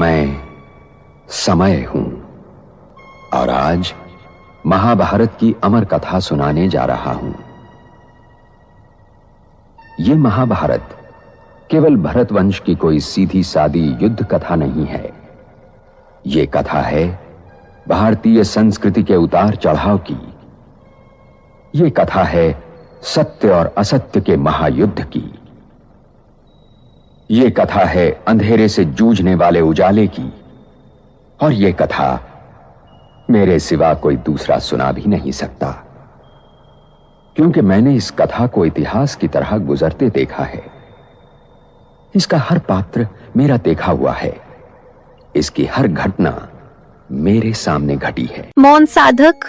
मैं समय हूं और आज महाभारत की अमर कथा सुनाने जा रहा हूं। यह महाभारत केवल भरत वंश की कोई सीधी सादी युद्ध कथा नहीं है। यह कथा है भारतीय संस्कृति के उतार चढ़ाव की। यह कथा है सत्य और असत्य के महायुद्ध की। यह कथा है अंधेरे से जूझने वाले उजाले की। और यह कथा मेरे सिवा कोई दूसरा सुना भी नहीं सकता, क्योंकि मैंने इस कथा को इतिहास की तरह गुजरते देखा है। इसका हर पात्र मेरा देखा हुआ है। इसकी हर घटना मेरे सामने घटी है। मौन साधक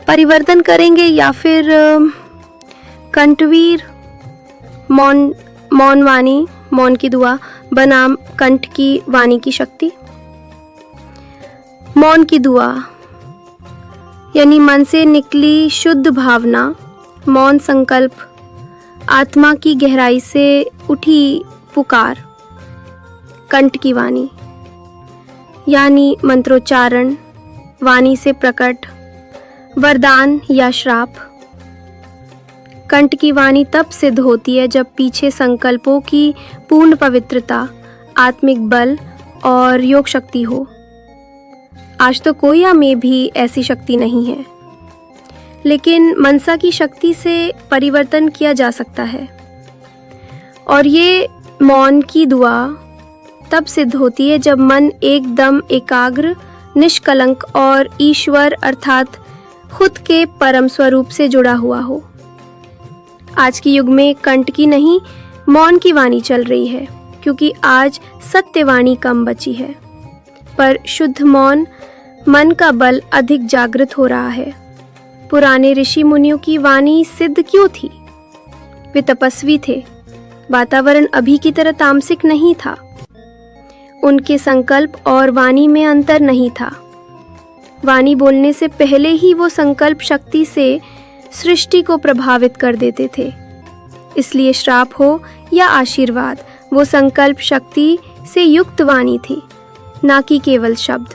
परिवर्तन करेंगे या फिर कंठवीर मौन वाणी, मौन की दुआ बनाम कंठ की वाणी की शक्ति। मौन की दुआ यानी मन से निकली शुद्ध भावना, मौन संकल्प, आत्मा की गहराई से उठी पुकार। कंठ की वाणी यानी मंत्रोच्चारण, वाणी से प्रकट वरदान या श्राप। कंठ की वाणी तब सिद्ध होती है जब पीछे संकल्पों की पूर्ण पवित्रता, आत्मिक बल और योग शक्ति हो। आज तो कोया में भी ऐसी शक्ति नहीं है, लेकिन मनसा की शक्ति से परिवर्तन किया जा सकता है। और ये मौन की दुआ तब सिद्ध होती है जब मन एकदम एकाग्र, निष्कलंक और ईश्वर अर्थात खुद के परम स्वरूप से जुड़ा हुआ हो। आज के युग में कंठ की नहीं, मौन की वाणी चल रही है, क्योंकि आज सत्यवाणी कम बची है, पर शुद्ध मौन मन का बल अधिक जागृत हो रहा है। पुराने ऋषि मुनियों की वाणी सिद्ध क्यों थी? वे तपस्वी थे। वातावरण अभी की तरह तामसिक नहीं था। उनके संकल्प और वाणी में अंतर नहीं था। वाणी बोलने से पहले ही वो संकल्प शक्ति से सृष्टि को प्रभावित कर देते थे। इसलिए श्राप हो या आशीर्वाद, वो संकल्प शक्ति से युक्त वाणी थी, ना कि केवल शब्द।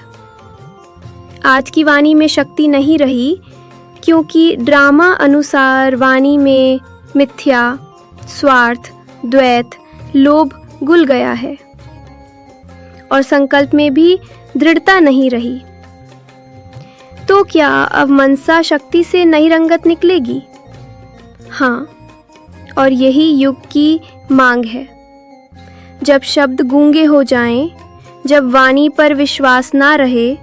आज की वाणी में शक्ति नहीं रही, क्योंकि ड्रामा अनुसार वाणी में मिथ्या, स्वार्थ, द्वैत, लोभ घुल गया है और संकल्प में भी दृढ़ता नहीं रही। तो क्या अब मनसा शक्ति से नई रंगत निकलेगी? हाँ, और यही युग की मांग है। जब शब्द गूंगे हो जाएं, जब वाणी पर विश्वास ना रहे,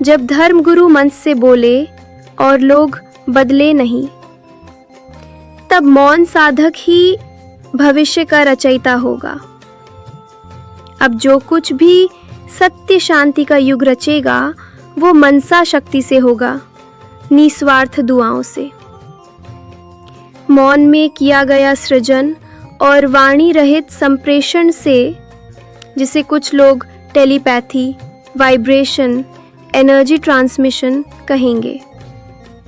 जब धर्मगुरु मंच से बोले और लोग बदले नहीं, तब मौन साधक ही भविष्य का रचयिता होगा। अब जो कुछ भी सत्य शांति का युग रचेगा, वो मनसा शक्ति से होगा, निस्वार्थ दुआओं से। मौन में किया गया सृजन और वाणी रहित संप्रेषण से, जिसे कुछ लोग टेलीपैथी, वाइब्रेशन, एनर्जी ट्रांसमिशन कहेंगे।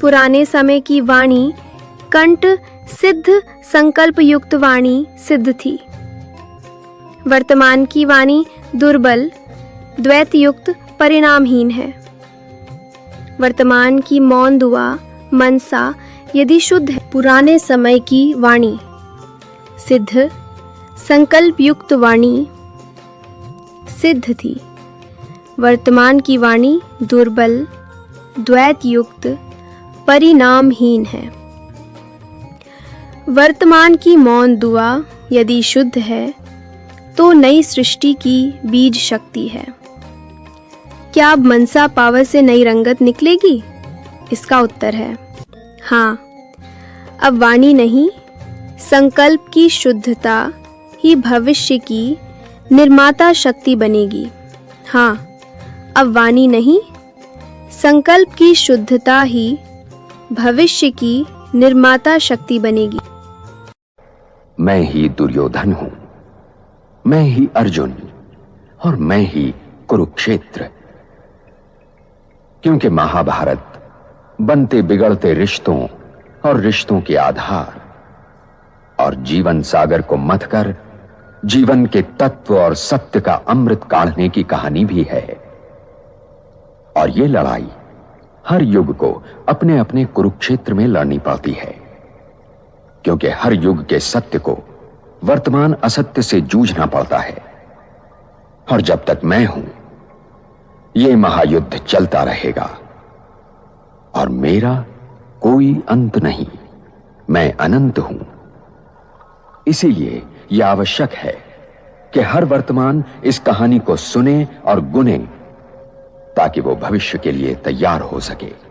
पुराने समय की वाणी कंठ सिद्ध संकल्प युक्त वाणी सिद्ध थी। वर्तमान की वाणी दुर्बल, द्वैत युक्त, परिणामहीन है। वर्तमान की मौन दुआ मनसा यदि शुद्ध है। पुराने समय की वाणी सिद्ध संकल्प युक्त वाणी सिद्ध थी। वर्तमान की वाणी दुर्बल, द्वैत युक्त, परिणामहीन है। वर्तमान की मौन दुआ यदि शुद्ध है तो नई सृष्टि की बीज शक्ति है। क्या अब मनसा पावर से नई रंगत निकलेगी? इसका उत्तर है हाँ। अब वाणी नहीं, संकल्प की शुद्धता ही भविष्य की निर्माता शक्ति बनेगी। हाँ, अब वाणी नहीं, संकल्प की शुद्धता ही भविष्य की निर्माता शक्ति बनेगी। मैं ही दुर्योधन हूं, मैं ही अर्जुन और मैं ही कुरुक्षेत्र। क्योंकि महाभारत बनते बिगड़ते रिश्तों और रिश्तों के आधार और जीवन सागर को मथकर जीवन के तत्व और सत्य का अमृत काढ़ने की कहानी भी है। और ये लड़ाई हर युग को अपने अपने कुरुक्षेत्र में लड़नी पड़ती है, क्योंकि हर युग के सत्य को वर्तमान असत्य से जूझना पड़ता है। और जब तक मैं हूं, यह महायुद्ध चलता रहेगा और मेरा कोई अंत नहीं। मैं अनंत हूं। इसीलिए यह आवश्यक है कि हर वर्तमान इस कहानी को सुने और गुने, ताकि वो भविष्य के लिए तैयार हो सके।